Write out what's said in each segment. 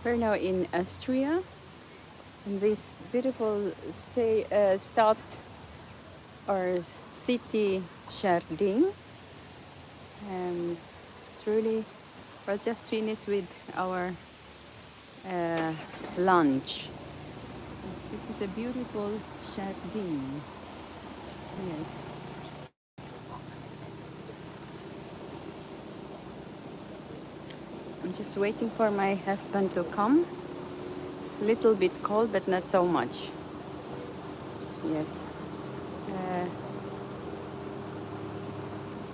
We're now in Austria, in this beautiful state or city, Schärding. It's really, we're just finished with our lunch. This is a beautiful Schärding. Yes. I'm just waiting for my husband to come. It's a little bit cold, but not so much. Yes.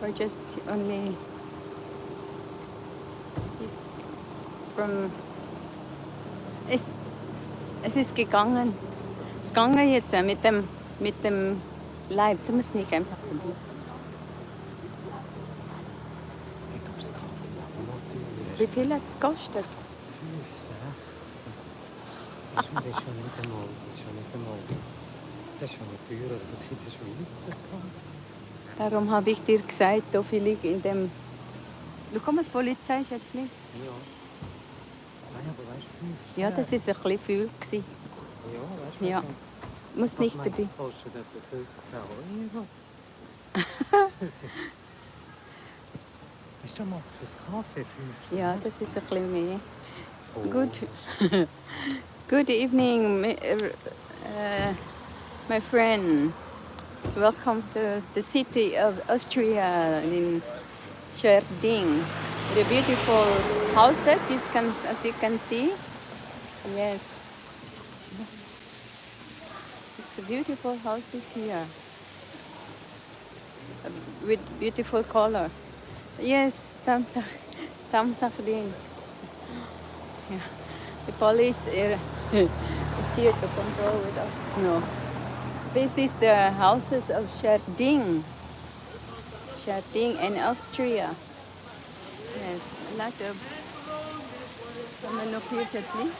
We're just only from... Es ist gegangen. Es ist gegangen jetzt mit dem Leib. Du musst nicht einfach dabei. Wie viel hat es gekostet? 5,60. Das ist schon nicht einmal. Das ist schon nicht teurer als in der Schweiz. Darum habe ich dir gesagt, da vielleicht in dem... Du kommst, Polizeischätzchen? Ja. Nein, aber weißt du, 5,60. Ja, das ist ein bisschen viel gewesen. Ja, weißt du. Ja. Muss nicht dabei. Das kostet etwa 15 Euro. Weißt du, macht fürs Kaffee 5,60. Ja, das ist ein bisschen mehr. Oh. Good evening, my friend. Welcome to the city of Austria in Schärding. The beautiful houses, as you can see. Yes. It's beautiful houses here. With beautiful color. Yes, Tamsach din. Yeah. The police is here to control it. No. This is the houses of Schärding and Austria. Yes, a lot of... Come and look here at me.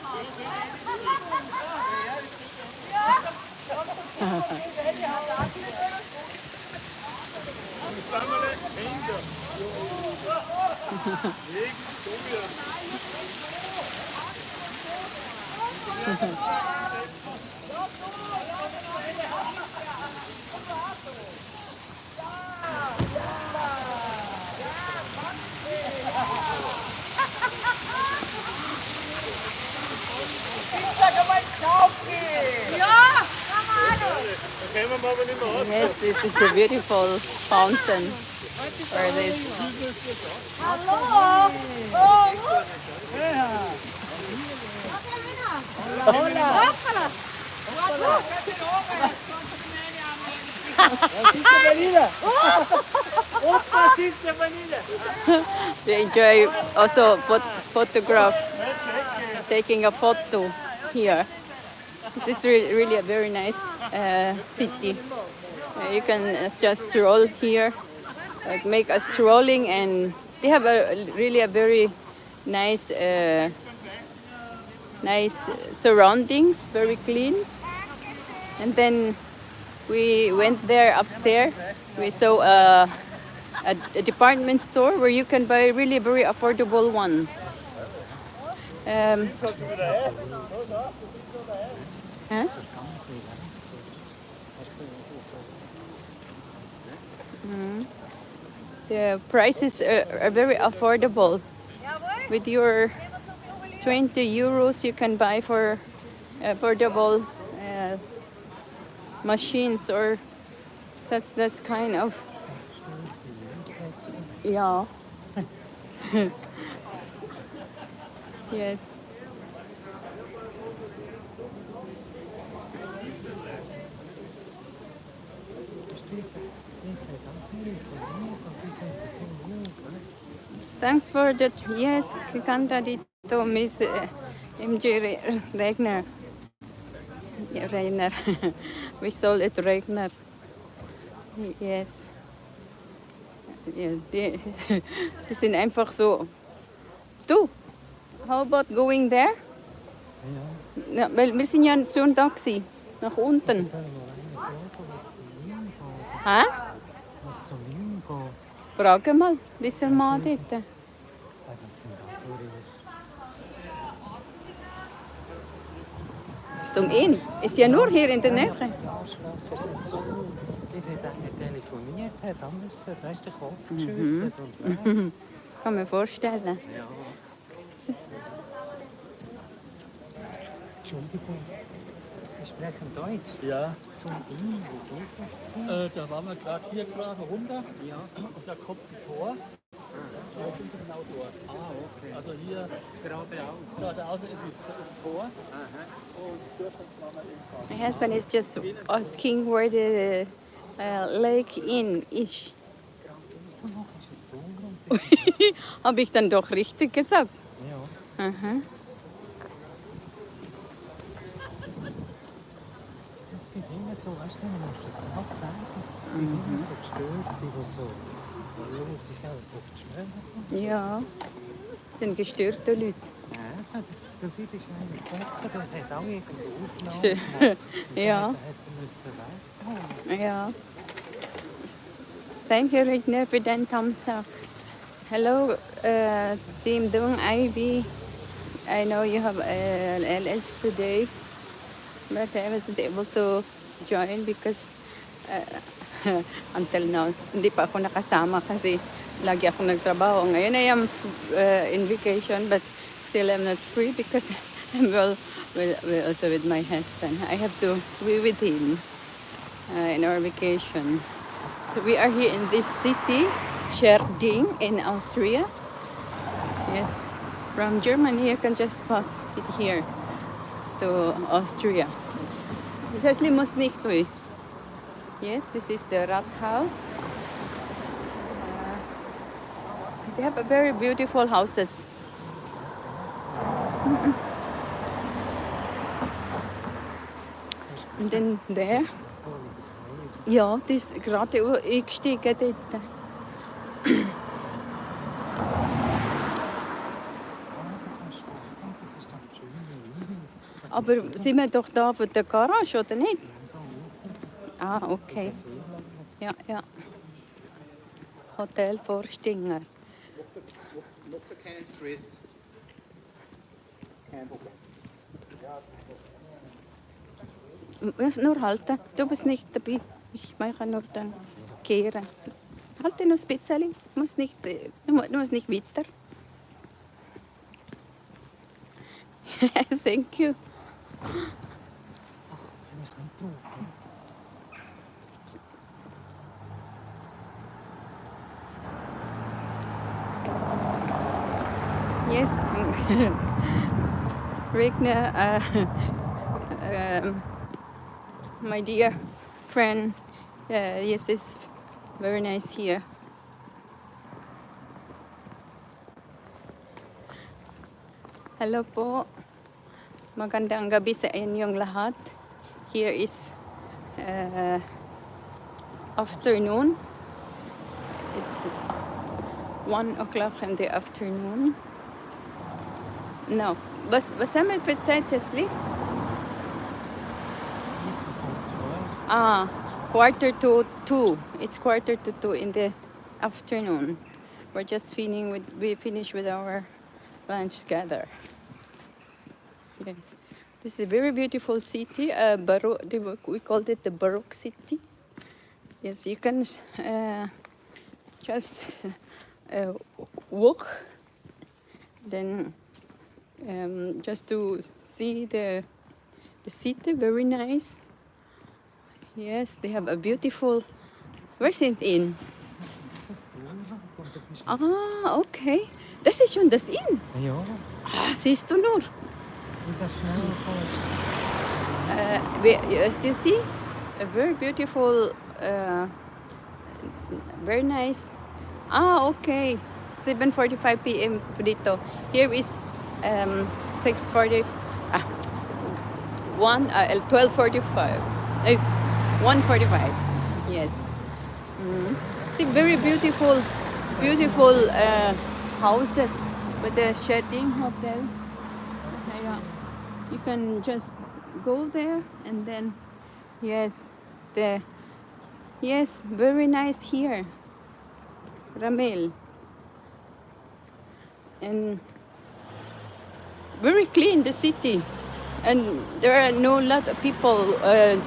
Yes, this is a beautiful fountain for this. They enjoy also photograph, taking a photo here. This is really a very nice city. You can just stroll here, make a strolling, and they have really a very nice surroundings, very clean. And then we went there upstairs. We saw a department store where you can buy really very affordable one. Huh? The prices are very affordable. With your 20 euros, you can buy for affordable machines or such that kind of. Yeah. Yes. Thanks for that. Yes, canta dito Miss MJ Regner. Reiner. We sold it Regner. Yes. Ja, die sind einfach so. Du, how about going there? Ja. Weil wir sind ja schon da gewesen, nach unten. Hä? Frage mal, dieser Mann dort. zum Inn. Ist ja nur hier in der Nähe. Die Arschlöcher sind so... Dort hat einer telefoniert, hat anders, da ist der Kopf geschüttelt und weg. Kann man vorstellen. Ja. Entschuldigung, Sie sprechen Deutsch? Ja, Zum Inn, wo geht das? da waren wir gerade hier gerade runter. Ja. Und da kommt ein Tor. Da sind wir genau dort. Ah, okay. Also hier Geradeaus. geradeaus ist ein Tor. Und dort waren wir eben. My husband is just asking where the lake inn is. Geradeaus noch ist es dunkel. Habe ich dann doch richtig gesagt? Ja. Aha. Es gibt immer so, weißt du, du musst das gerade sagen. Die immer so gestört, die so... Die sind doch geschwört. Ja, sind gestörte Leute. Ja, weil dort ist einer gekocht, der hat auch irgendwo Aufnahmen Schön. gemacht. Und Ja. dann musste er weg. Ja. Thank you, Regner, for den thumbs up. Hello, Team Dung Ivy. I know you have LS today, but I wasn't able to join because until now, hindi pa ako nakasama kasi lagi ako nagtrabaho. Ngayon I am in vacation, but still I'm not free because I'm also with my husband. I have to be with him in our vacation. So we are here in this city, Schärding in Austria. Yes, from Germany you can just pass it here to Austria. Exactly muss nicht way. Yes, this is the Rathaus. They have a very beautiful houses. And then there, Polizei. ja, die ist gerade eingestiegen dort. Ah, du kannst da, du bist am schönen Inn. Aber sind wir doch da bei der Garage, oder nicht? Ah, okay. Ja, ja. Hotel Vorstinger. Mach dir keinen Stress. Kein Problem. Nur halten. Du bist nicht dabei. Ich mache nur dann kehren. Halte nur ein bisschen. Du musst nicht weiter. Thank you. Kann ich nicht brauchen. Yes. Regner, my dear friend, yes, it's very nice here. Hello po. Magandang gabi sa inyong lahat. Here is afternoon. It's 1 o'clock in the afternoon. No. Was haben wir für Zeit jetzt? Ah, 1:45. It's 1:45 in the afternoon. We're just we finished with our lunch together. Yes. This is a very beautiful city. Barock, we called it the Barock city. Yes, you can just walk. Then just to see the city, very nice. Yes, they have a beautiful. Where's it in? Jetzt musst du das durchhaben und dann bist du... Ah, okay. Das ist schon das Inn. Ja, Ah, siehst du nur. wie das schnell geht. As you see, a very beautiful, very nice. Ah, okay. 7:45 p.m. dito. Here is 6:40. 12:45. 1:45. Yes. See, very beautiful houses with the Schärding hotel. Yeah. You can just go there and then, yes, very nice here. Ramel. And very clean, the city. And there are no lot of people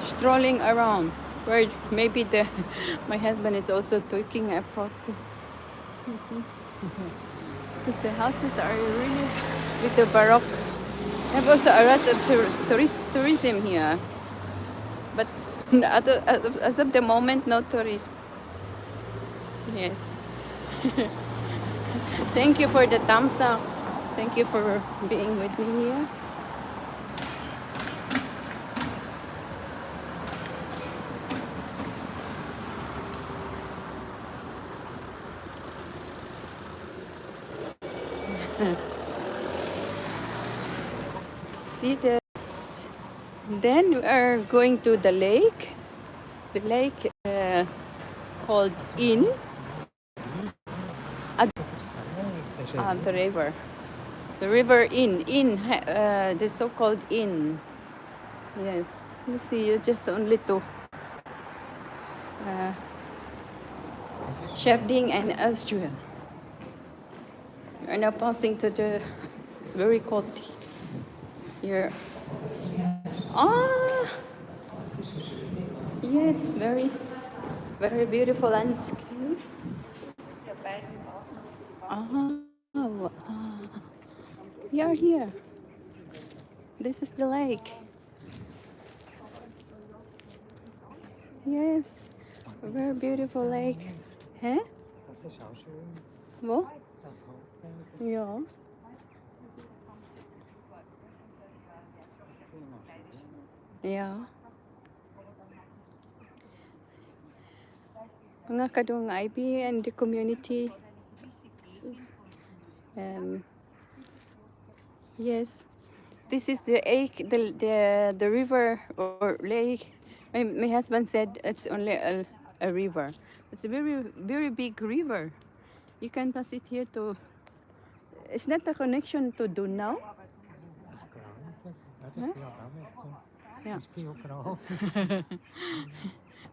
strolling around. Where maybe the my husband is also taking a photo. You see, because the houses are really with the Barock. There have also a lot of tourism here, but as of the moment, no tourists. Yes. Thank you for the thumbs up. Thank you for being with me here. See the. Then we are going to the lake. The lake called Inn. The river. The river Inn. The so-called Inn. Yes. You see, you just only to Schärding and Austria. We are now passing to the. It's very cold here. Ah, yes, very, very beautiful landscape. We are here. This is the lake. Yes, a very beautiful lake. Hä? Das ist auch schön. Wo? Das Haus da. Ja. Das sieht noch schön. Ja. Mga kadung IB and the community. Yes, this is the lake, the river or lake. My husband said it's only a river. It's a very, very big river. You can pass it here to. Is that a connection to Donau? Huh? Ja. Ist geografisch.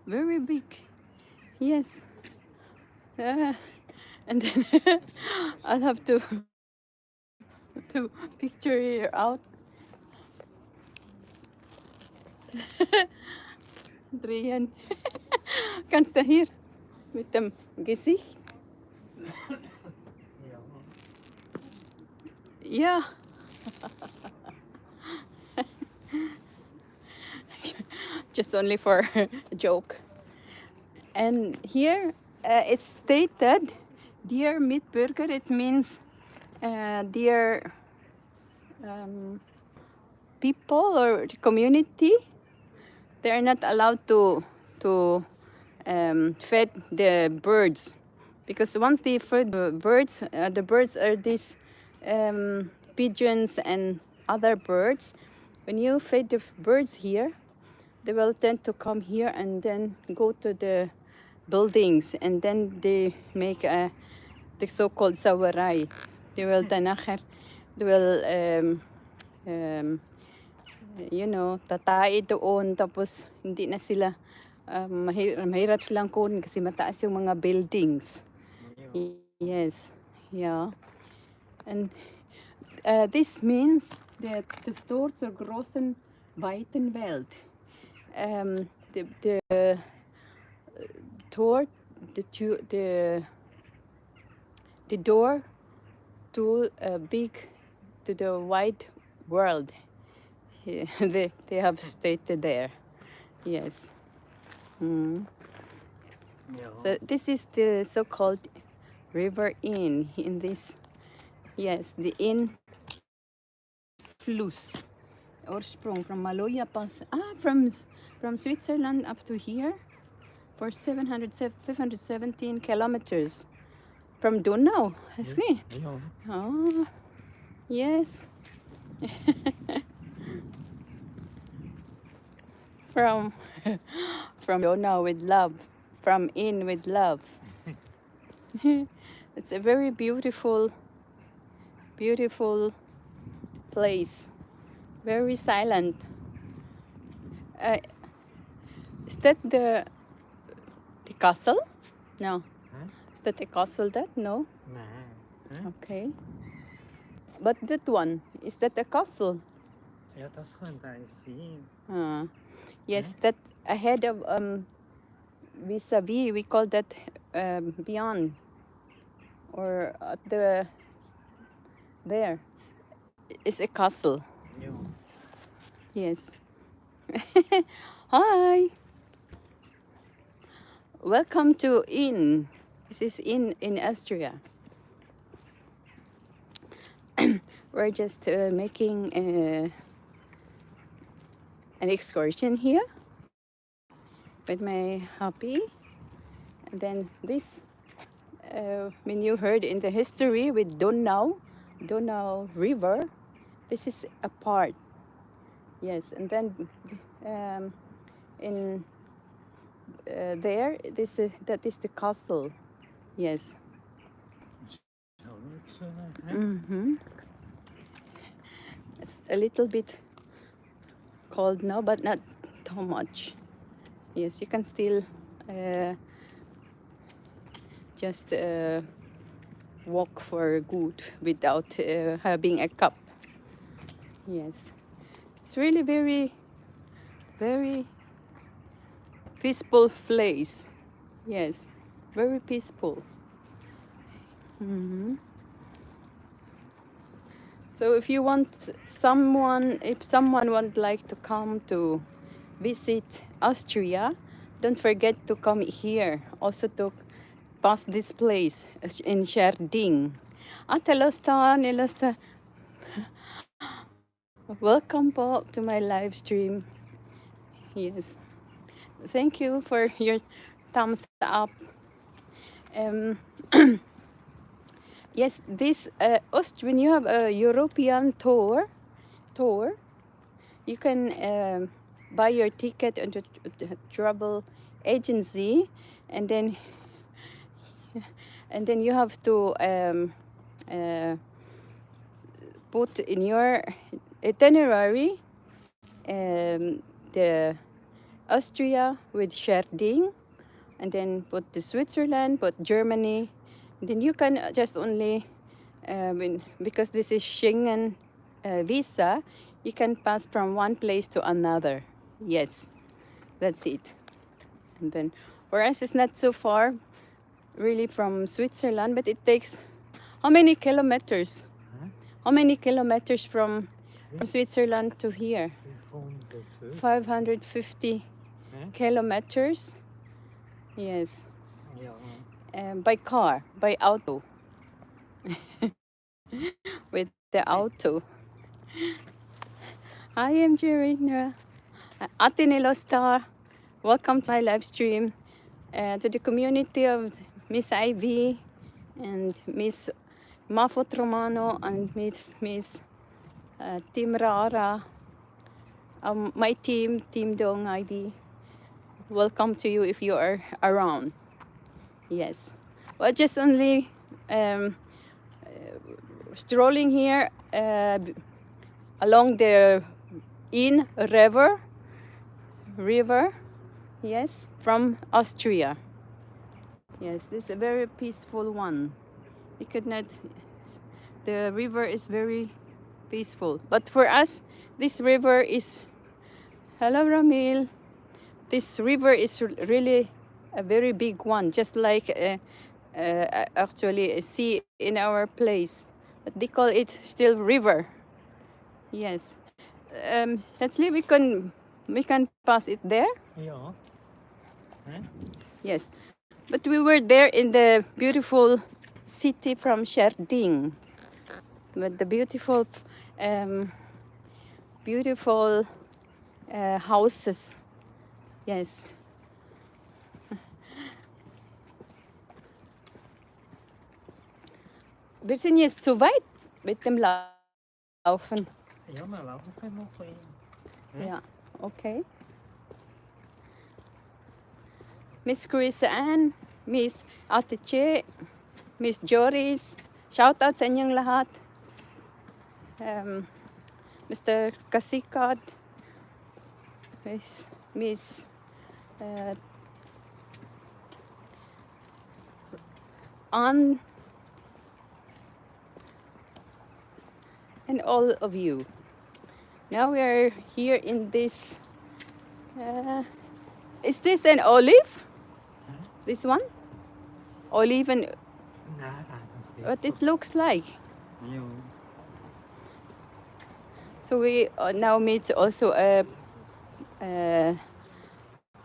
Very big. Yes. And then I'll have to picture it out. Drehen. Kannst du hier mit dem Gesicht? Ja. Just only for a joke. And here it's stated, dear Mitbürger, it means dear people or community. They are not allowed to feed the birds, because once they feed the birds are these pigeons and other birds. When you feed the birds here, they will tend to come here and then go to the buildings, and then they make the so-called sawarai. They will tatai doon, tapos hindi na sila mahirap silang kunin kasi mataas yung mga buildings. Yes, yeah. And this means that the stor zur großen weiten Welt. The door to the wide world. They have stated there. Yes. So this is the so-called river Inn in this. Yes, the Inn Fluss. Ursprung from Maloja Pass. From Switzerland up to here for 517 kilometers. From Donau, yes. Ja. Oh, yes. From Donau with love, from Inn with love. It's a very beautiful place. Very silent. Is that the castle? No. Huh? Is that a castle? No. Nein. Huh? Okay. But that one, is that a castle? Ja, das könnte eins sein. Yes, that ahead of vis-a-vis, we call that beyond, or at there is a castle. Ja. Yes. Hi. Welcome to Inn. This is Inn in Austria. We're just making an excursion here with my hubby. And then this, when you heard in the history with Donau River, this is a part. Yes, and then in there, that is the castle. Yes. It's a little bit cold now, but not too much. Yes, you can still just walk for good without having a cup. Yes, it's really very, very peaceful place. Yes, very peaceful. So if you want if someone would like to come to visit Austria, don't forget to come here. Also to pass this place in Schärding. Nilosta. Welcome po to my live stream. Yes. Thank you for your thumbs up. Yes, this when you have a European tour, you can buy your ticket at the travel agency, and then you have to put in your itinerary the Austria with Schärding, and then put the Switzerland, put Germany. And then you can just only, because this is Schengen visa, you can pass from one place to another. Yes, that's it. And then, whereas it's not so far, really, from Switzerland, but it takes how many kilometers? How many kilometers from Switzerland to here? 550 kilometers. Yes. By car, by auto. With the auto. Hi, I'm Jerina. Ate Nilosta. Welcome to my live stream. To the community of Miss Ivy and Miss Mafot Romano and Miss Team Rara. My team Dong Ivy. Welcome to you if you are around. Yes. Well, just only strolling here along the Inn river. Yes, from Austria. Yes, this is a very peaceful one. You could not. The river is very peaceful. But for us, this river is. Hello, Ramil. This river is really a very big one, just like actually a sea in our place. But they call it still river. Yes. Actually, we can pass it there. Ja. Yes. But we were there in the beautiful city from Schärding. With the beautiful houses. Yes. Wir sind jetzt zu weit mit dem Laufen. Ja, wir laufen noch ein. Ja, okay. Miss Carissa Ann, Miss Ate Che, Miss Joris, shout out sa inyong lahat. Mr. Kasikad, Miss Ann, and all of you. Now we are here in this. Is this an olive? This one? Olive and Nein, das geht what so. it looks like. Ja. So we now meet also a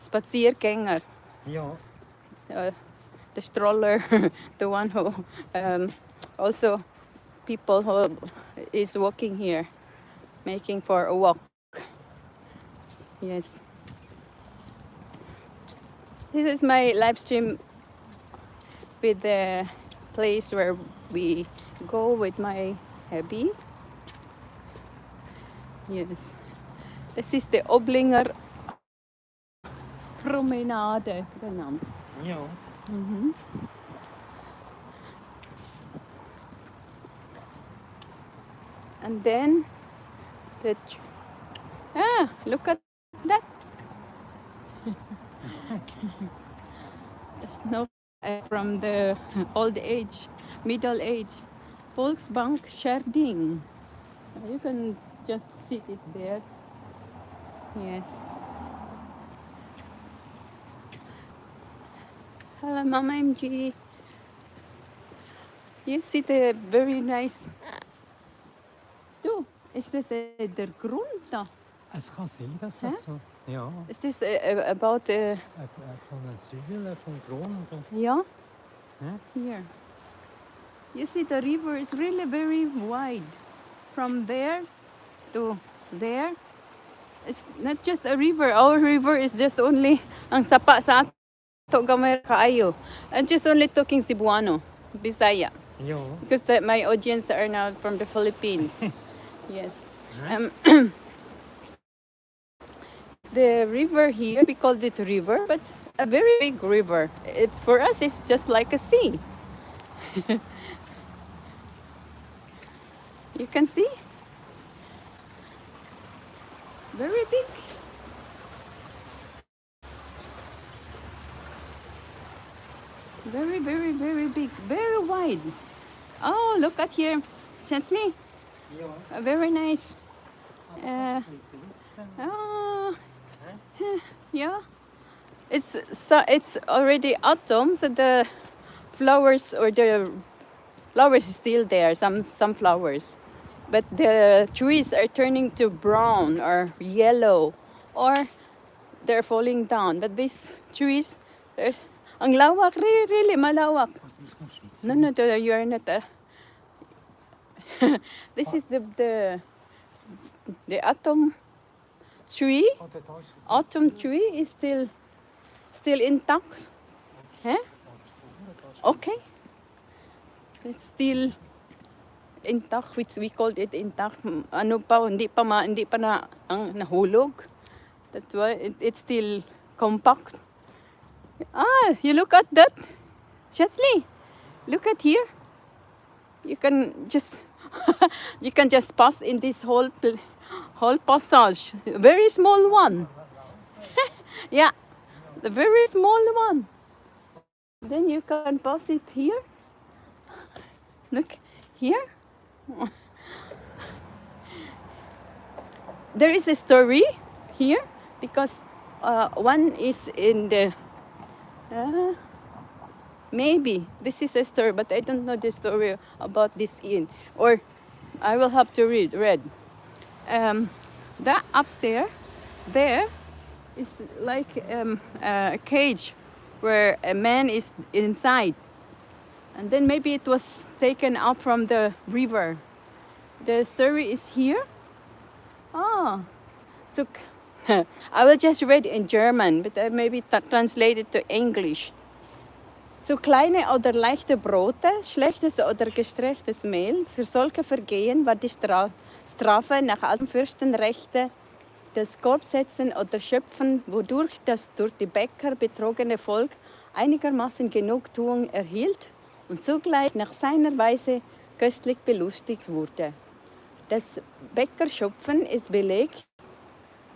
Spaziergänger, Ja. the stroller, the one who also people who is walking here, making for a walk. Yes. This is my live stream with the place where we go with my hubby. Yes. Das ist der Oblinger Promenade genannt. Ja. And then look at that. Snow from the old age, middle age. Volksbank Schärding. You can just sit it there. Yes. Hello, Mama MG. You see the very nice. Du, ist das der Grund da? Es kann sein, dass das so. Ja. Is this about So eine Säule vom Grund. yeah? Huh? Here. You see the river is really very wide. From there to there. It's not just a river. Our river is just only ang sapa sa ato gamay kaayo. I'm just only talking Cebuano, Bisaya. Ja. Because my audience are now from the Philippines. Yes. The river here, we called it river, but a very big river. For us, it's just like a sea. You can see? Very big. Very, very, very big. Very wide. Oh, look at here. Gently. Ja. Very nice. Oh, yeah. It's already autumn, so the flowers is still there. Some flowers, but the trees are turning to brown or yellow, or they're falling down. But these trees, ang lawak, really malawak. No, you are not. This is the autumn tree. Autumn tree is still intact. Huh? Okay. It's still intact. We called it intact. Ano pa, hindi pa na ang nahulog. That's why it's still compact. You look at that. Chesley, look at here. You can just pass in this whole passage. A very small one. Yeah, the very small one. Then you can pass it here. Look here. There is a story here because one is in the. Maybe this is a story, but I don't know the story about this inn. Or I will have to read. That upstairs, there is like a cage where a man is inside. And then maybe it was taken out from the river. The story is here. So I will just read in German, but I maybe translate it to English. Zu kleine oder leichte Brote, schlechtes oder gestrechtes Mehl, für solche Vergehen war die Strafe nach altem Fürstenrechte das Korbsetzen oder Schöpfen, wodurch das durch die Bäcker betrogene Volk einigermaßen Genugtuung erhielt und zugleich nach seiner Weise köstlich belustigt wurde. Das Bäckerschöpfen ist belegt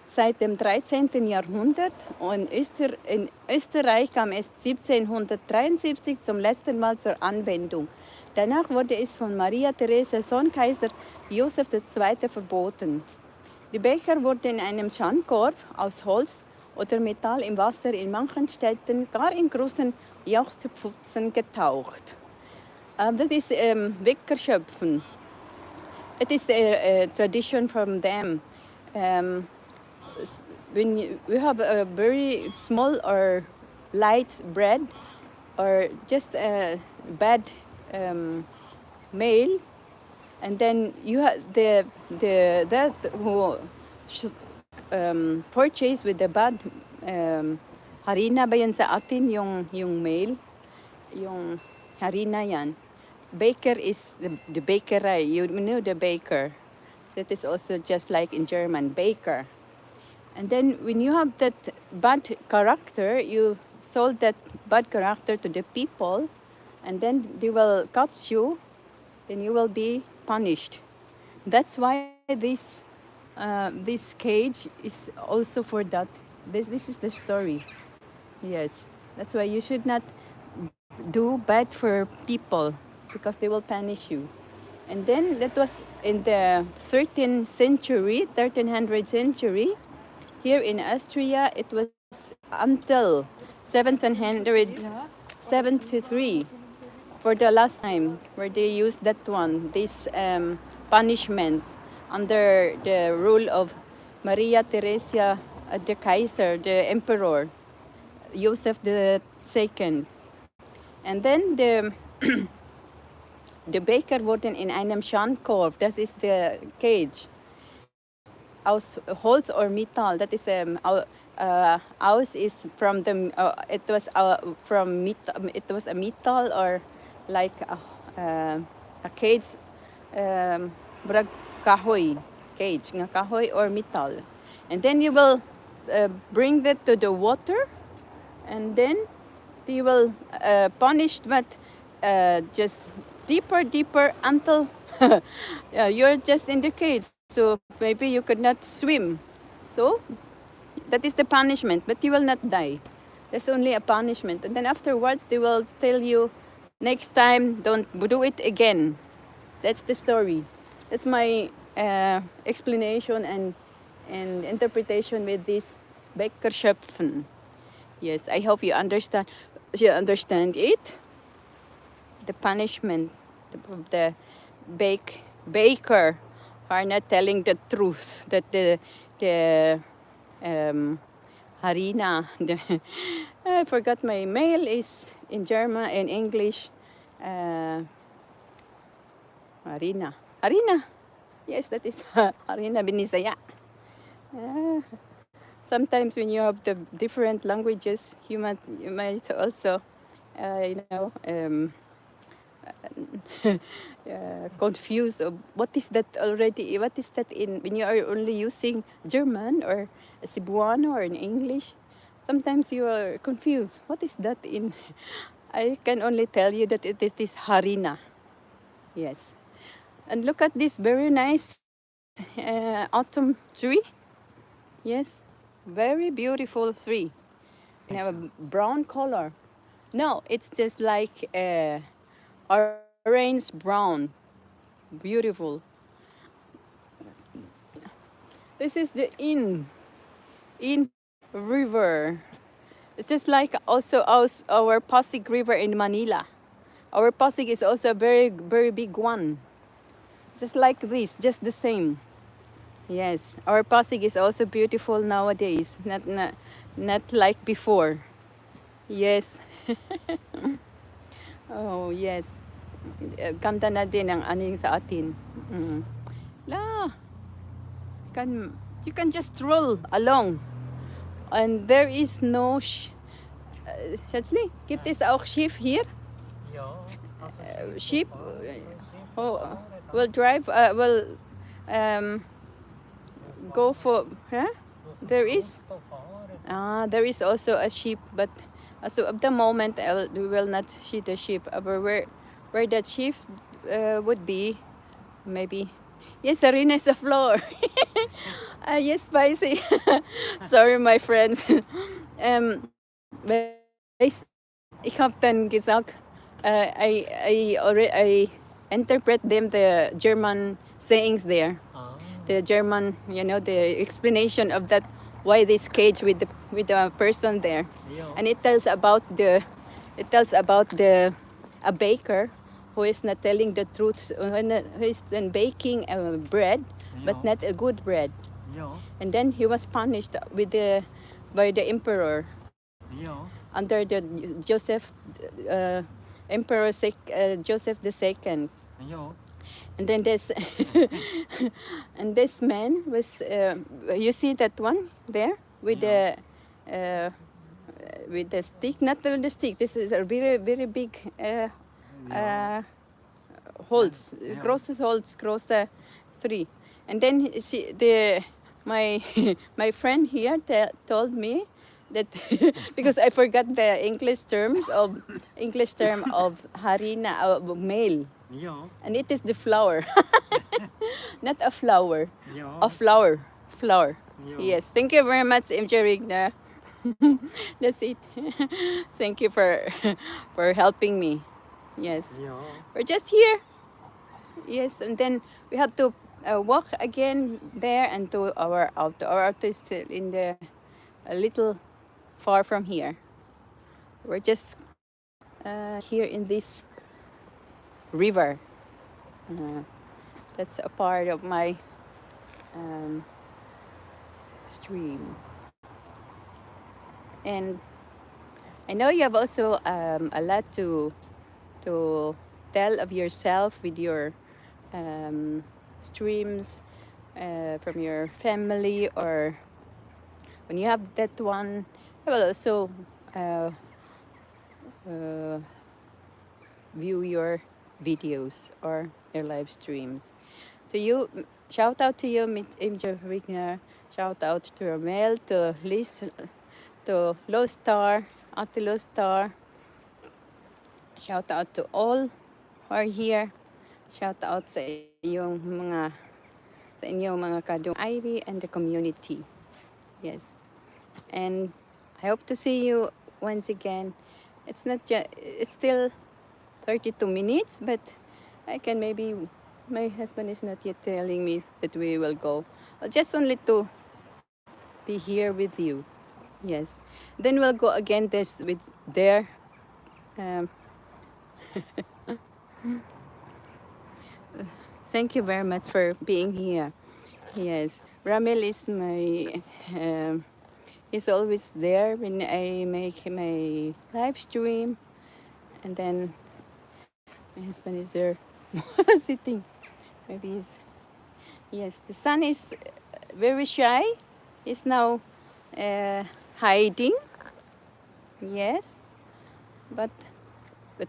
seit dem 13. Jahrhundert und in Österreich kam es 1773 zum letzten Mal zur Anwendung. Danach wurde es von Maria Theresia Sohn Kaiser Josef II. Verboten. Die Becher wurden in einem Schandkorb aus Holz oder Metall im Wasser in manchen Städten, gar in großen Jauchzepfützen getaucht. That is Wickerschöpfen. It is a tradition from them. When you have a very small or light bread or just a bad meal, and then you have that who purchase with the bad harina ba yan sa atin yung meal, yung harina yan. Baker is the bakery. You know the baker. That is also just like in German, baker. And then when you have that bad character, you sold that bad character to the people, and then they will catch you, then you will be punished. That's why this cage is also for that. This is the story. Yes, that's why you should not do bad for people, because they will punish you. And then that was in the 13th century, 1300 century. Here in Austria, it was until 1773 for the last time where they used that one, this punishment under the rule of Maria Theresia, the Kaiser, the Emperor, Joseph II. And then the Beker wurden in einem Schandkorb, das ist der Cage, aus Holz or Metall. That is aus is from the it was from it was a metal or like a cage, kahoy cage, nga kahoy or metal, and then you will bring that to the water, and then they will punish, but just deeper until you're just in the cage. So maybe you could not swim. So that is the punishment, but you will not die. That's only a punishment. And then afterwards they will tell you, next time don't do it again. That's the story. That's my explanation and interpretation with this Bäckerschöpfen. Yes, I hope you understand it. The punishment, the baker are not telling the truth, that the harina, I forgot my mail is in German and English, harina, yes, that is harina binisaya. Sometimes when you have the different languages, you might also confused of what is that already, what is that in, when you are only using German or Cebuano or in English, sometimes you are confused. What is that in? I can only tell you that it is this harina. Yes. And look at this very nice autumn tree. Yes, very beautiful tree. They have a brown color. No, it's just like orange brown. Beautiful. This is the in river. It's just like also our Pasig River in Manila. Our Pasig is also a very, very big one. Just like this, just the same. Yes, our Pasig is also beautiful nowadays. Not like before. Yes. Oh, yes. Ganda na din ang aning sa atin. You can just stroll along. And there is no Schätzli, gibt es auch Schiff hier? Ja, Sheep will drive, will go for, huh? There is? There is also a sheep, but so at the moment we will not see the sheep. Where that sheep would be, maybe. Yes, Arena is the floor. Yes, spicy. Sorry, my friends. Ich habe dann gesagt, I interpret them the German sayings there. the German, you know, the explanation of that, why this cage with the person there, Ja. and it tells about a baker who is not telling the truth, who is then baking bread, but Ja. not a good bread, Ja. and then he was punished by the emperor Ja. under the Joseph Emperor Joseph II. Ja. And then this and this man was you see that one there uh, with the stick, not the stick, this is a very very big Ja. Holz, Ja. großes Holz, große tree. And then my my friend here told me that because I forgot the English term of harina, of meal, Ja. and it is the flour, not a flower, Ja. a flour. Ja. Yes, thank you very much, MJ Rigna. That's it. Thank you for for helping me. Yes, Ja. we're just here. Yes, and then we have to walk again there and to our auto. Our auto is still in a little far from here. We're just here in this river. That's a part of my stream. And I know you have also a lot to tell of yourself with your streams from your family, or when you have that one, I will also view your videos or your live streams. To you, shout out to you, Imja Wigner. Shout out to Ramel, to Liz, to Low Star, Ate Low Star. Shout out to all who are here. Shout out sa inyong mga kadung Ivy and the community. Yes. And I hope to see you once again. It's not just, it's still 32 minutes, but I can maybe, my husband is not yet telling me that we will go. Just only to be here with you. Yes. Then we'll go again this with their thank you very much for being here. Yes. Ramil is my he's always there when I make my live stream, and then my husband is there sitting. Maybe he's, yes, the son is very shy. He's now hiding. Yes, but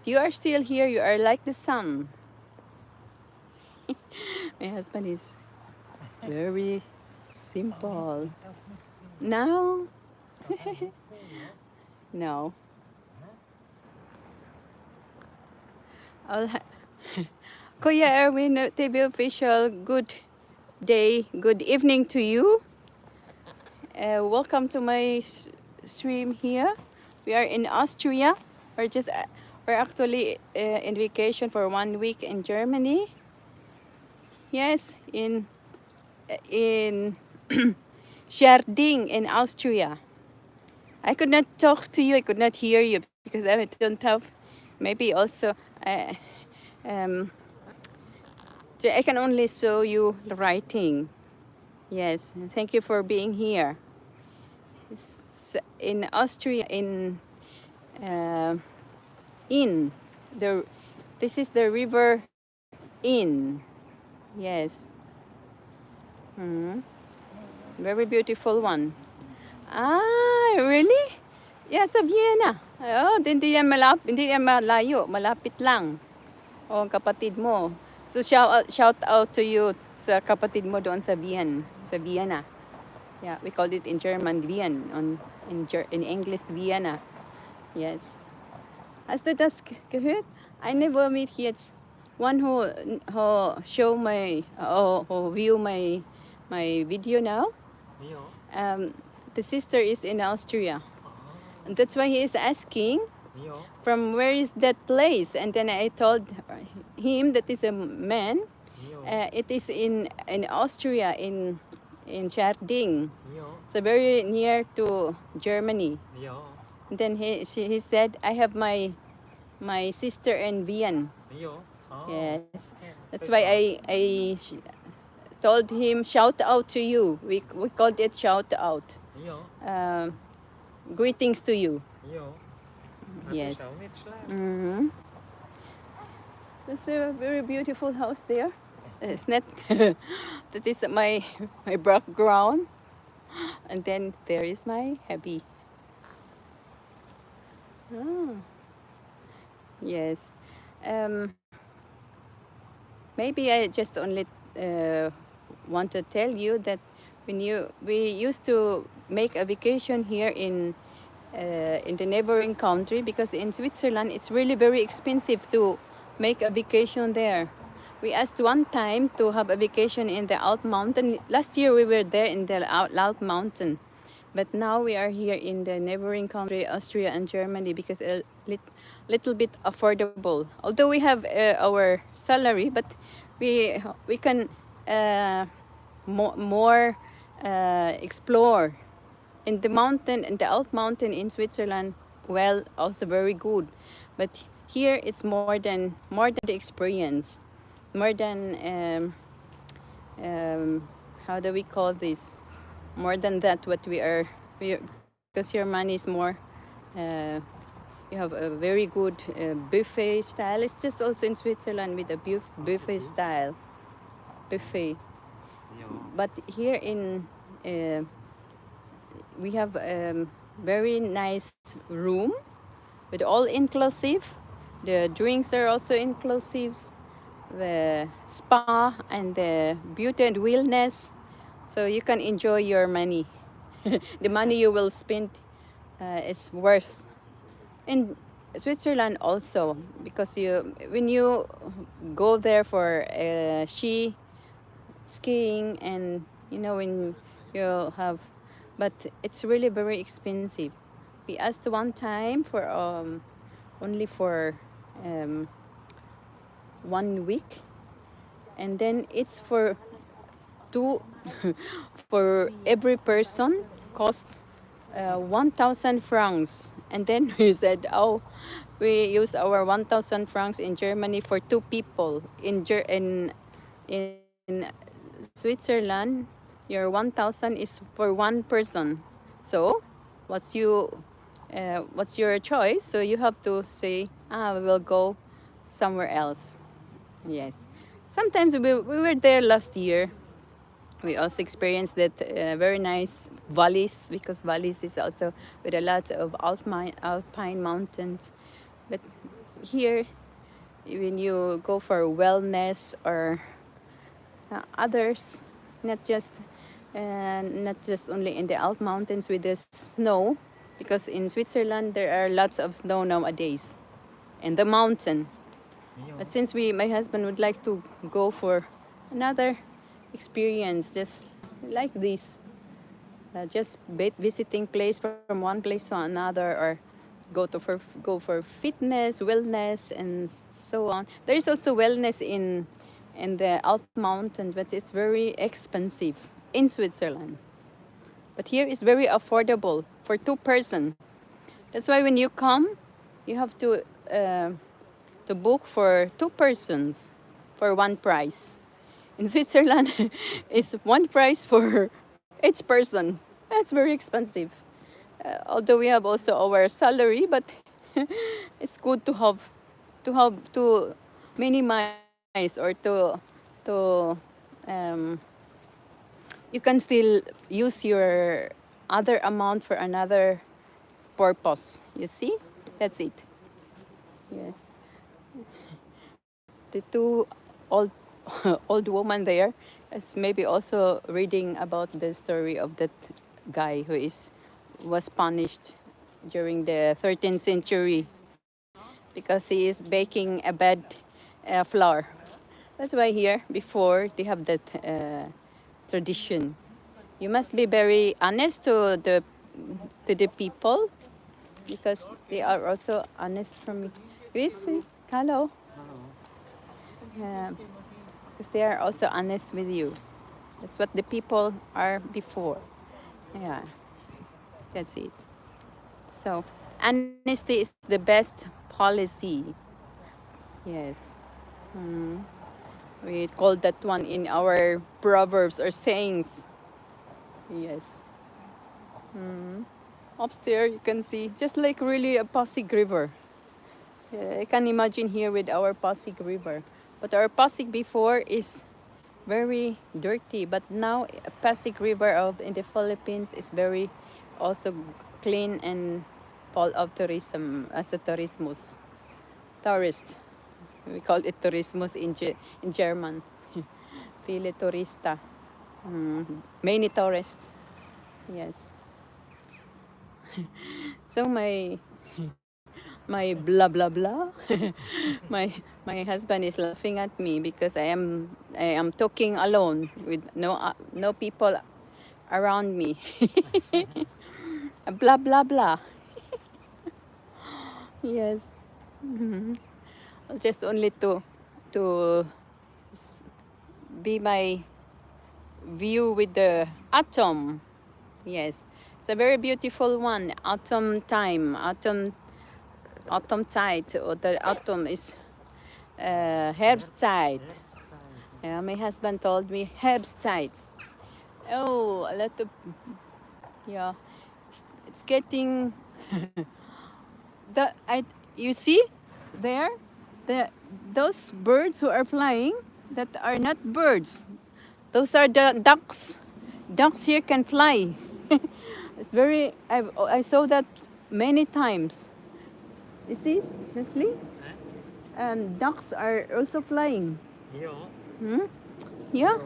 you are still here. You are like the sun. My husband is very simple. Das mich sehen. No, Das habe ich nicht gesehen, ja? no. I'll Kuya Erwin, TV official, good day, good evening to you. Welcome to my stream here. We are in Austria. We're actually in vacation for 1 week in Germany. Yes, in Schärding in Austria. I could not talk to you. I could not hear you because I don't have. Maybe also. So I can only show you the writing. Yes, and thank you for being here. It's in Austria, this is the river Inn. Yes. Very beautiful one. Ah, really? Yeah, sa Vienna. Oh, hindi yan malayo, malapit lang. Oh, kapatid mo. So shout out to you sa kapatid mo doon sa Vienna. Yeah, we call it in German Wien, in English Vienna. Yes. Hast du das gehört? Eine, wo mich jetzt one who view my video now. Ja. The sister is in Austria. And that's why he is asking Ja. from where is that place, and then I told him that is a man Ja. It is in Austria, in Schärding. Ja, So very near to Germany. ja, Then he said, I have my sister in Vienna. ja. Ah, Yes. okay. That's why told him shout out to you. We called it shout out. Ja, Greetings to you. ja. Das Yes. ist auch nicht schlecht. Mm-hmm. That's a very beautiful house there. It's not that is my background, and then there is my hubby. Ah. Yes. Maybe I just only want to tell you that we used to make a vacation here in the neighboring country, because in Switzerland it's really very expensive to make a vacation there. We asked one time to have a vacation in the Alp Mountain. Last year we were there in the Alp Mountain, but now we are here in the neighboring country, Austria and Germany, because a little bit affordable. Although we have our salary, but we can more explore in the mountain, in the Alp Mountain in Switzerland. Well, also very good, but here it's more than the experience, more than how do we call this? More than that, what because your money is more. You have a very good buffet style. It's just also in Switzerland with a buffet style. Buffet. Ja. But here in we have very nice room with all inclusive. The drinks are also inclusive. The spa and the beauty and wellness. So you can enjoy your money. The money you will spend is worth. In Switzerland also, because when you go there for skiing, and when you have, but it's really very expensive. We asked one time for only for 1 week, and then it's for two for every person costs 1,000 francs. And then we said, oh, we use our 1,000 francs in Germany for 2 people. In Switzerland, your 1,000 is for 1 person. So what's your choice? So you have to say, we will go somewhere else. Yes. Sometimes we were there last year. We also experienced that very nice valleys, because valleys is also with a lot of alpine mountains. But here, when you go for wellness or others, not just only in the Alp mountains with the snow, because in Switzerland there are lots of snow nowadays, in the mountain. But since my husband would like to go for another experience, just like this, just visiting place from one place to another, or go for fitness, wellness, and so on. There is also wellness in the Alp mountain, but it's very expensive in Switzerland. But here is very affordable for 2 person. That's why when you come, you have to book for 2 persons for 1 price. In Switzerland, it's 1 price for each person. That's very expensive. Although we have also our salary, but it's good to minimize, or to you can still use your other amount for another purpose. You see, that's it. Yes. The 2 old old woman there is maybe also reading about the story of that guy who was punished during the 13th century because he is baking a bad flour. That's why here before they have that tradition. You must be very honest to the people, because they are also honest from me. Grüezi. Hello. Hallo. because they are also honest with you. That's what the people are before. Yeah, that's it. So honesty is the best policy. Yes. Mm. We call that one in our proverbs or sayings. Yes. Mm. Upstairs you can see just like really a Pasig River. I can imagine here with our Pasig River. But our Pasig before is very dirty. But now Pasig River of in the Philippines is very also clean and full of tourism as a tourismus. Tourist. We call it tourismus in German. Viele Tourista. Many tourists. Yes. So my blah blah blah. my husband is laughing at me because I am talking alone with no people around me. Blah blah blah. Yes. Just only to be my view with the autumn. Yes. It's a very beautiful one. Autumn time. Autumn tide, or the autumn is Herbstzeit. Yeah, my husband told me Herbstzeit. Oh, a lot of, yeah, it's getting you see there those birds who are flying that are not birds. Those are the ducks. Ducks here can fly. It's very. I saw that many times. You see, seriously? Ducks are also flying. Ja. Hmm? Yeah.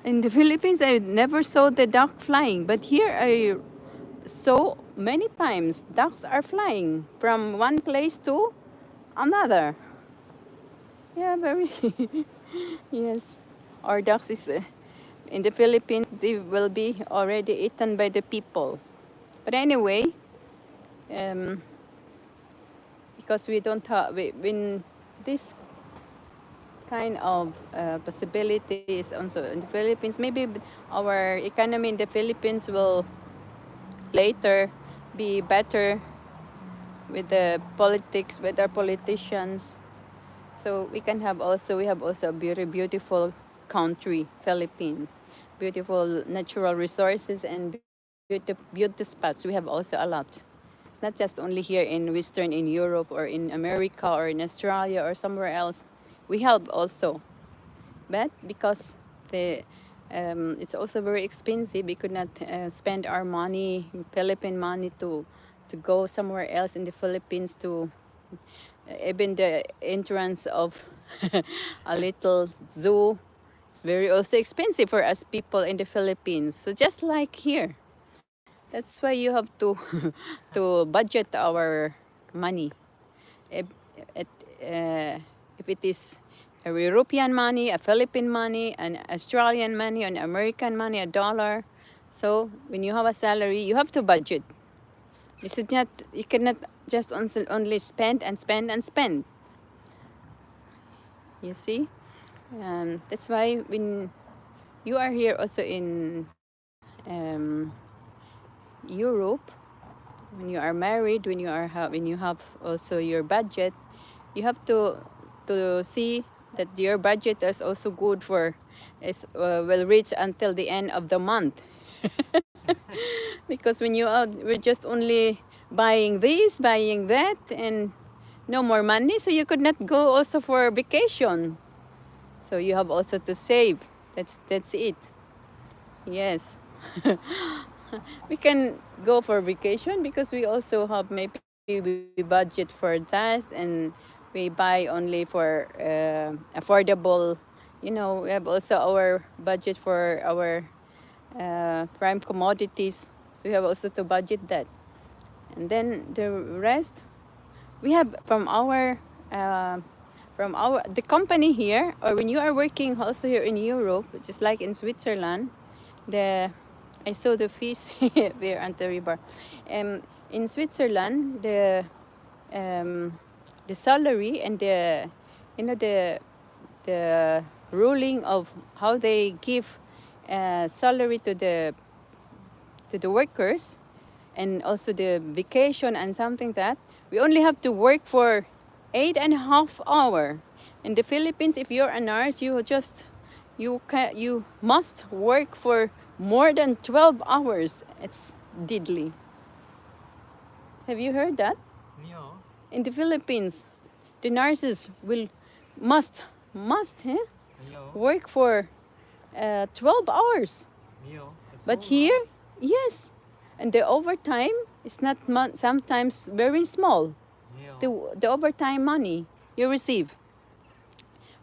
In the Philippines, I never saw the duck flying, but here I saw many times ducks are flying from one place to another. Yeah, very. Yes. Our ducks is in the Philippines. They will be already eaten by the people. But anyway, because we don't have when this kind of possibilities also in the Philippines, maybe our economy in the Philippines will later be better with the politics, with our politicians. So we have also a very beautiful country, Philippines, beautiful natural resources and beauty spots. We have also a lot. It's not just only here in Western, in Europe or in America or in Australia or somewhere else. We help also, but because it's also very expensive, we could not spend our money, Philippine money, to go somewhere else in the Philippines to even the entrance of a little zoo. It's very also expensive for us people in the Philippines. So just like here, that's why you have to to budget our money. If, if it is a European money, a Philippine money, an Australian money, an American money, a dollar. So when you have a salary, you have to budget. You cannot just only spend and spend and spend. You see? That's why when you are here also in Europe, when you are married, when you have also your budget, you have to see that your budget is also good will reach until the end of the month. Because when we're just only buying this, buying that, and no more money, so you could not go also for vacation. So you have also to save. That's it. Yes. We can go for vacation because we also have maybe we budget for that, and we buy only for affordable. We have also our budget for our prime commodities. So we have also to budget that. And then the rest, we have from the company here, or when you are working also here in Europe, just like in Switzerland, I saw the fish there at the river. In Switzerland, the salary and the ruling of how they give salary to the workers, and also the vacation and something that we only have to work for 8.5 hours. In the Philippines, if you're a nurse, you must work for more than 12 hours. It's diddly. Have you heard that? Ja. In the Philippines, the nurses must Ja. work for 12 hours. Ja. But here, yes, and the overtime is not sometimes very small. Ja. The overtime money you receive.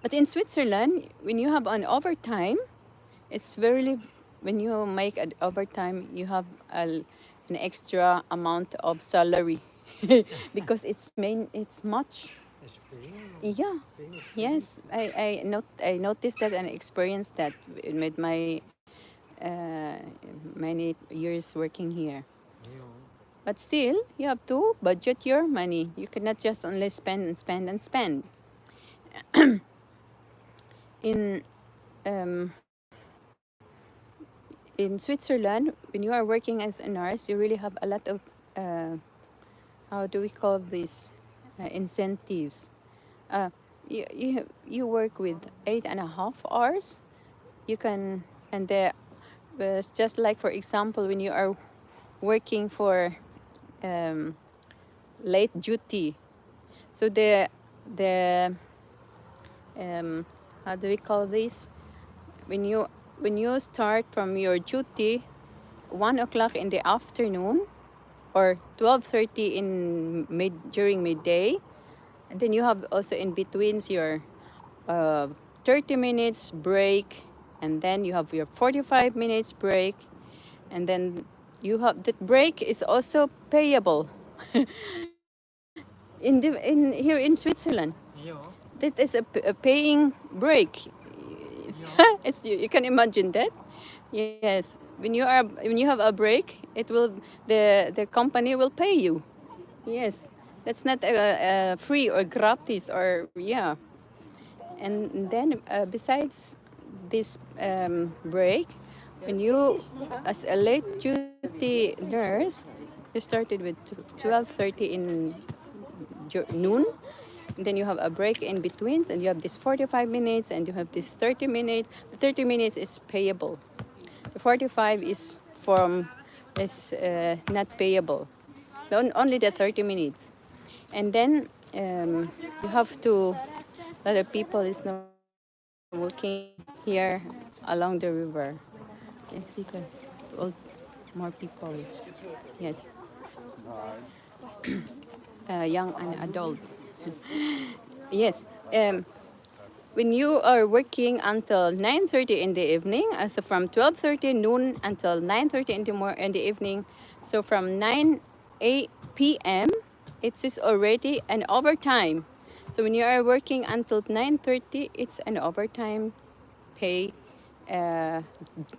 But in Switzerland, when you have an overtime, it's very, when you make an overtime, you have an extra amount of salary because it's much. Ist viel. Yeah. Viel Zeit. Yes, I noticed that and experienced that with my many years working here. Ja. But still, you have to budget your money. You cannot just only spend and spend and spend. In Switzerland, when you are working as a nurse, you really have a lot of how do we call this, incentives. You work with 8.5 hours. You can, and just like for example, when you are working for late duty, so the how do we call this, when you start from your duty 1 o'clock in the afternoon or 12:30 during midday, and then you have also in between your 30 minutes break, and then you have your 45 minutes break, and then you have that break is also payable. Here in Switzerland, Ja. that is a paying break. Ja. You can imagine that. Yes, when you have a break, the company will pay you. Yes, that's not free or gratis or yeah. And then besides this break, when you as a late duty nurse, you started with 12:30 in noon. Then you have a break in between, and you have this 45 minutes, and you have this 30 minutes. The 30 minutes is payable. The 45 is not payable. Only the 30 minutes. And then you have to, a lot of people is now working here along the river. You see more people. Yes. Young and adult. Yes. When you are working until 9:30 in the evening, so from 12:30 noon until 9:30 in the evening, so from 9 p.m. it is already an overtime. So when you are working until 9:30, it's an overtime pay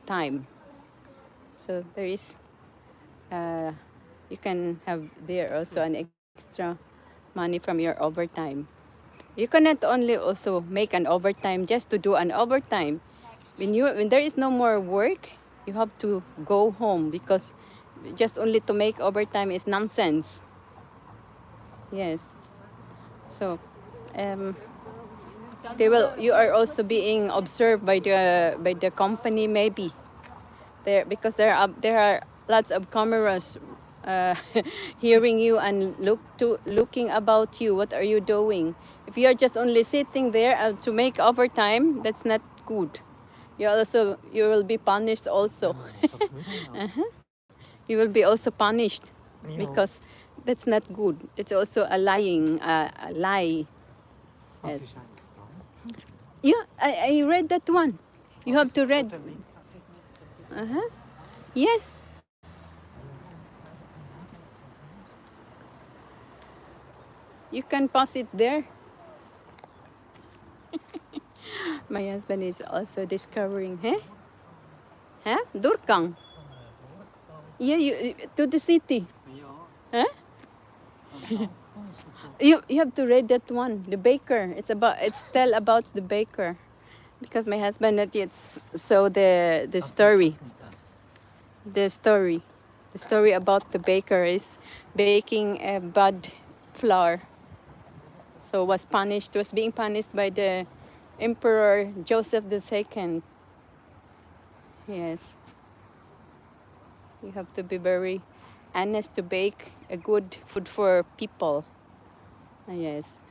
time. So there is, you can have there also an extra money from your overtime. You cannot only also make an overtime just to do an overtime. When there is no more work, you have to go home, because just only to make overtime is nonsense. Yes. So you are also being observed by the company maybe. Because there are lots of cameras hearing you and looking about you. What are you doing? If you are just only sitting there to make overtime, that's not good. You will be punished also. You will be also punished because that's not good. It's also a lie. Was Yes. ist eigentlich dran? Yeah, I read that one. You have to read. Yes. You can pause it there. My husband is also discovering, Durkang. Yeah, to the city. Ja. Huh? You have to read that one, the baker. It's tell about the baker. because my husband not yet saw the story. The story about the baker is baking a bad flour. So was being punished by the Emperor Joseph II. Yes. You have to be very honest to bake a good food for people. Yes.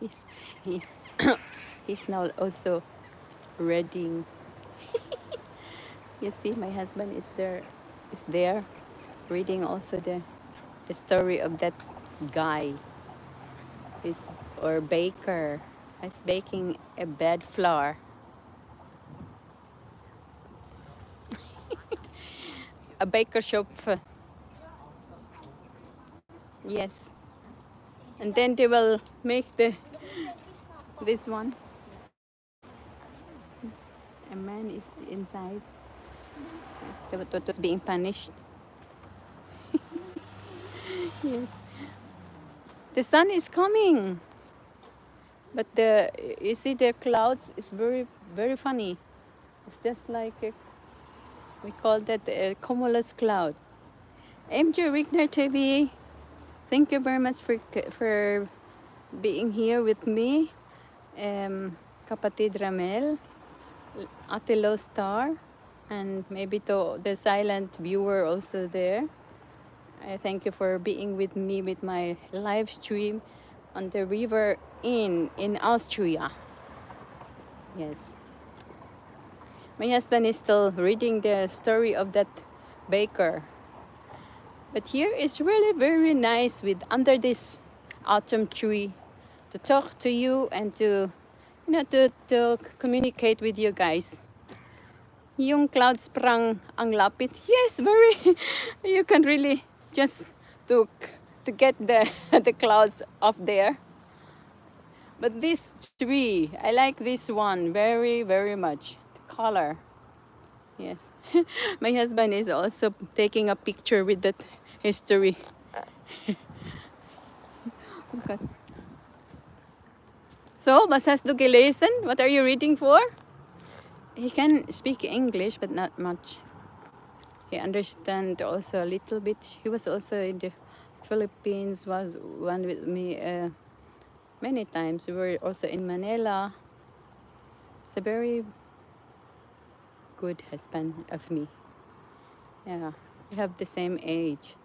He's he's he's now also reading. You see, my husband is there reading also the story of that guy. Is or baker. Is baking a bad flour. A baker shop. Yes. And then they will make this one. A man is inside. That was being punished. Yes. The sun is coming. But you see the clouds is very, very funny. It's just like we call that a cumulus cloud. MJ Rigner TV, thank you very much for being here with me. Kapatid Ramel, Ate Lo Star, and maybe to the silent viewer also there. I thank you for being with me with my live stream on the river in Austria. Yes. My husband is still reading the story of that baker. But here is really very nice with under this autumn tree to talk to you and to to communicate with you guys. Yung clouds parang ang lapit. Yes, very. You can really just to get the the clouds up there. But this tree, I like this one very, very much. The color. Yes. My husband is also taking a picture with that history. Okay. So, was hast du gelesen? What are you reading for? He can speak English, but not much. He understands also a little bit. He was also in the Philippines, was one with me many times. We were also in Manila. It's a very good husband of me. Yeah, we have the same age.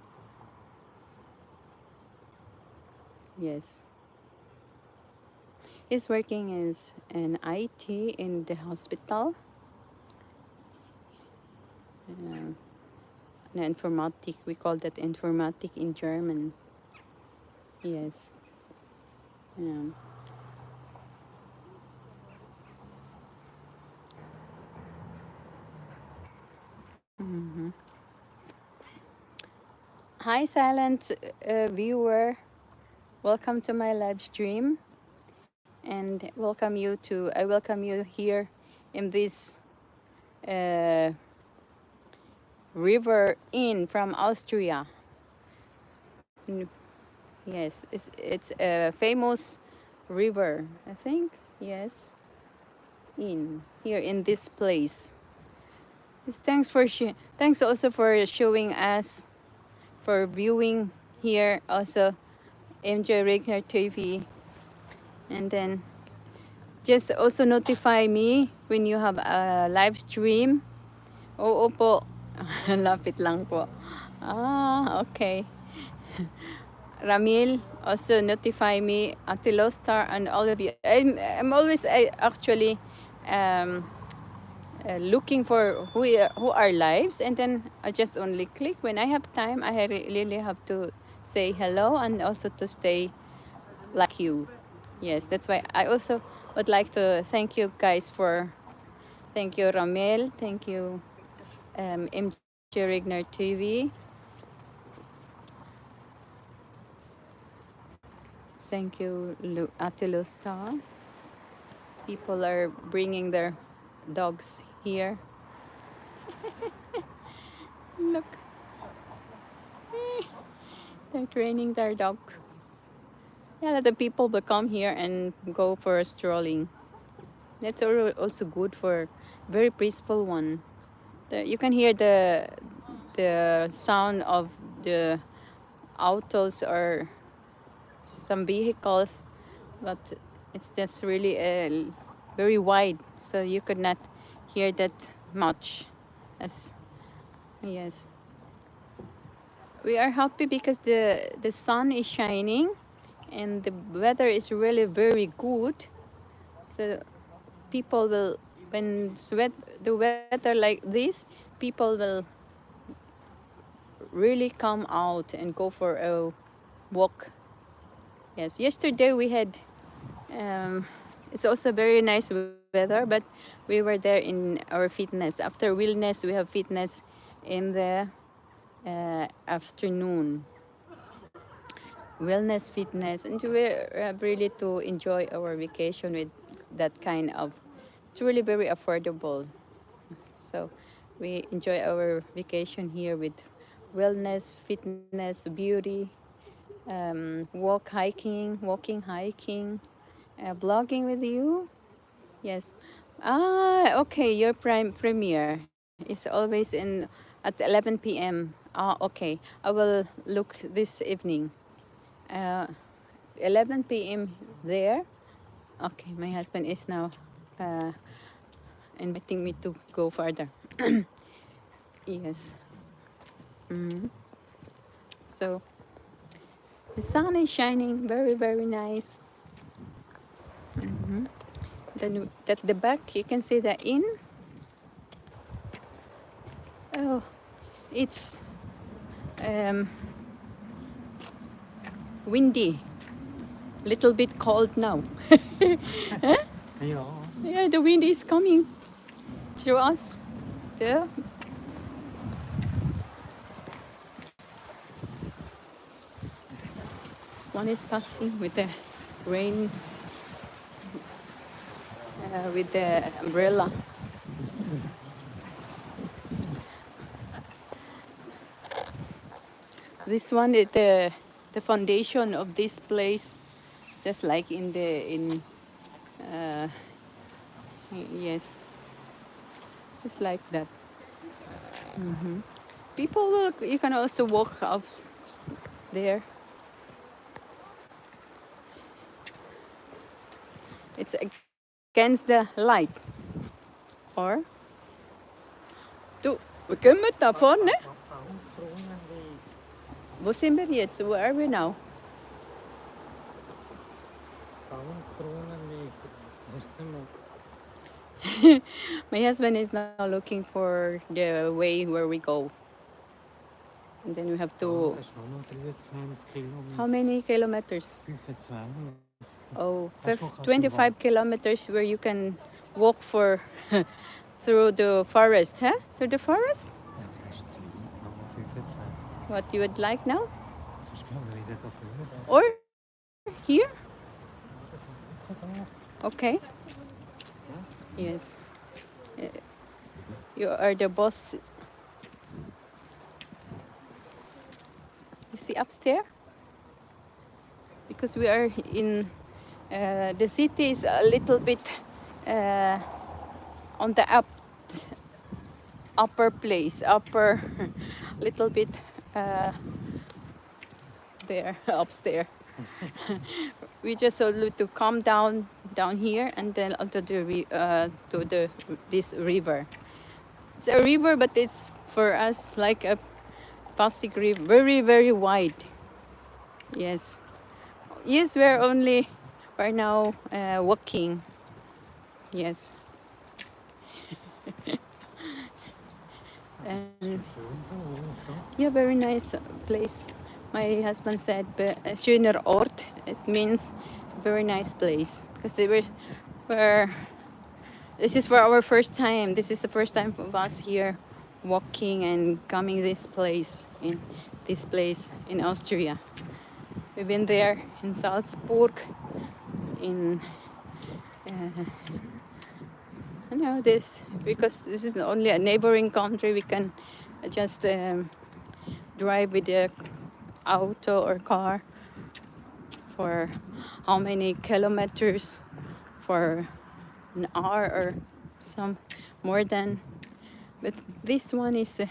Yes. He's working as an IT in the hospital. An informatic, we call that informatic in German. Yes. Yeah. Mm-hmm. Hi, silent viewer. Welcome to my live stream, and I welcome you here in this river from Austria. Yes, it's a famous river, I think. Yes, here in this place. Yes, thanks also for showing us, for viewing here also MJ Regner TV, and then just also notify me when you have a live stream. Oo po. Lapit lang po. Okay. Ramil, also notify me, Ate Star, and all of you. I'm always actually looking for who are lives, and then I just only click when I have time. I really have to say hello and also to stay like you. Yes, that's why I also would like to thank you guys thank you Ramel, thank you MJ Rigner TV. Thank you, Ate Star. People are bringing their dogs here. Look. They're training their dog. Yeah, the people will come here and go for strolling. That's also good for very peaceful one. You can hear the sound of the autos or some vehicles, but it's just really very wide, so you could not hear that much. As yes, we are happy because the sun is shining and the weather is really very good. So people will, when the weather like this, people will really come out and go for a walk. Yes, yesterday we had it's also very nice weather, but we were there in our fitness. After wellness, we have fitness in the afternoon. Wellness, fitness, and we're really to enjoy our vacation with that kind of. It's really very affordable. So we enjoy our vacation here with wellness, fitness, beauty, walking, hiking, blogging with you. Yes. Ah, okay. Your premiere is always in at 11 p.m. Ah, okay. I will look this evening. Uh, 11 p.m. there. Okay, my husband is now uh, inviting me to go further. Yes. Mhm. So the sun is shining, very very nice. Mhm. Then at the back you can see the inn. Oh, it's um, windy, little bit cold now. Huh? Ja. Yeah, the wind is coming through us. There. One is passing with the rain, with the umbrella. This one is the foundation of this place, just like in uh, yes, just like that. People will. You can also walk up there. It's against the light. Or du, wir kommen da vorne. Wo sind wir jetzt? Where are we now? My husband is now looking for the way where we go. And then we have to. Das ist nur noch 23 Kilometer. How many kilometers? 25. Oh, Hast du noch 25 kilometers where you can walk for through the forest, huh? Through the forest? Ja, aber das ist zu weit. Noch 25. What you would like now? Sonst gehen wir wieder da drüber. Or here? Okay. Yes. You are the boss. You see upstairs? Because we are in the city is a little bit on the upper place, upper little bit there upstairs. We just need to come down here and then onto the this river. It's a river, but it's for us like a Pasig River, very very wide. Yes, yes, we're now walking. Yes. And yeah, very nice place. My husband said, schöner Ort. It means very nice place because this is for our first time. This is the first time of us here walking and coming this place in Austria. We've been there in Salzburg, in I know this because this is only a neighboring country. We can just drive with the auto or car for how many kilometers, for an hour or some more than. But this one is a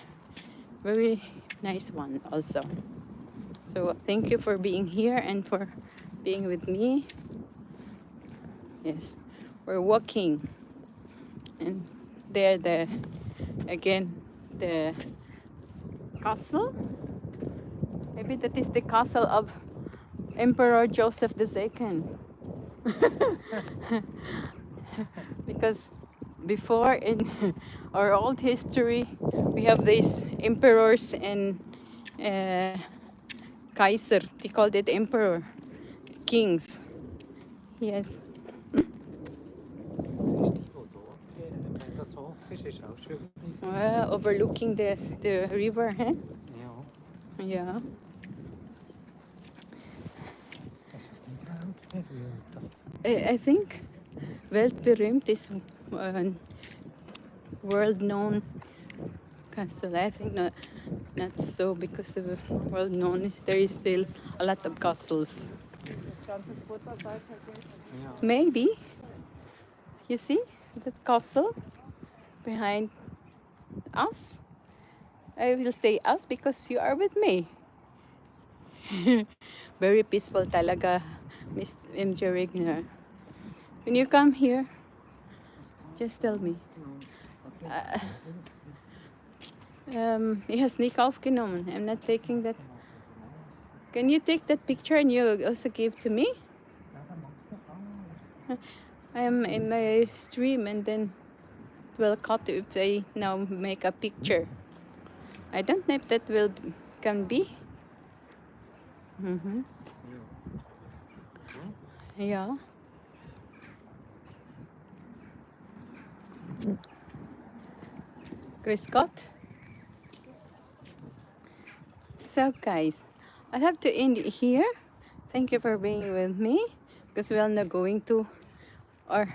very nice one also. So thank you for being here and for being with me. Yes, we're walking, and there the castle. Maybe that is the castle of Emperor Joseph II. Because before in our old history, we have these emperors and Kaiser. They called it emperor, kings. Yes. Das ist die, die dort gehen. Wenn das hoch ist auch schön. Overlooking the river, huh? Ja. Yeah. Das ist nicht weltberühmt. Das I think weltberühmt is world-known castle. I think not so, because of world-known, there is still a lot of castles. ja. Maybe. You see that castle behind us? I will say us because you are with me. Very peaceful talaga, Miss MJ Regner. When you come here, just tell me. Ich habe es nicht aufgenommen. I'm not taking that. Can you take that picture and you also give to me? I am in my stream, and then it will cut if I now make a picture. I don't know if that can be. Mm-hmm. Yeah. Chris Scott. So guys, I'll have to end it here. Thank you for being with me, because we are now going to, or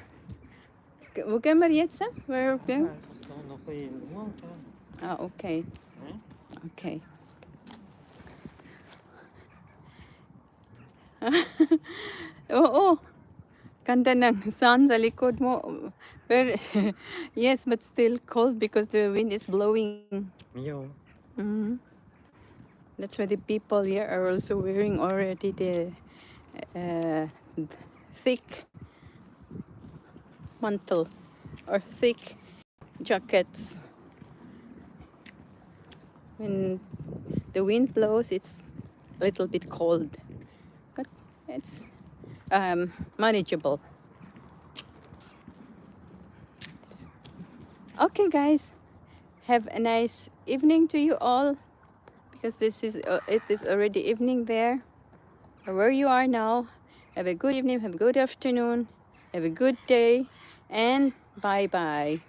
wo gehen wir jetzt? Where are we going? Da noch ein bisschen rumgehen. Ah, okay. Okay. Oo. Ganda ng sun sa likod mo. Very, yes, but still cold because the wind is blowing. Ja. Mhm. That's why the people here are also wearing already the thick mantle or thick jackets. When the wind blows, it's a little bit cold, but it's manageable. Okay, guys, have a nice evening to you all, because this is it is already evening there, or where you are now. Have a good evening, have a good afternoon, have a good day, and bye bye.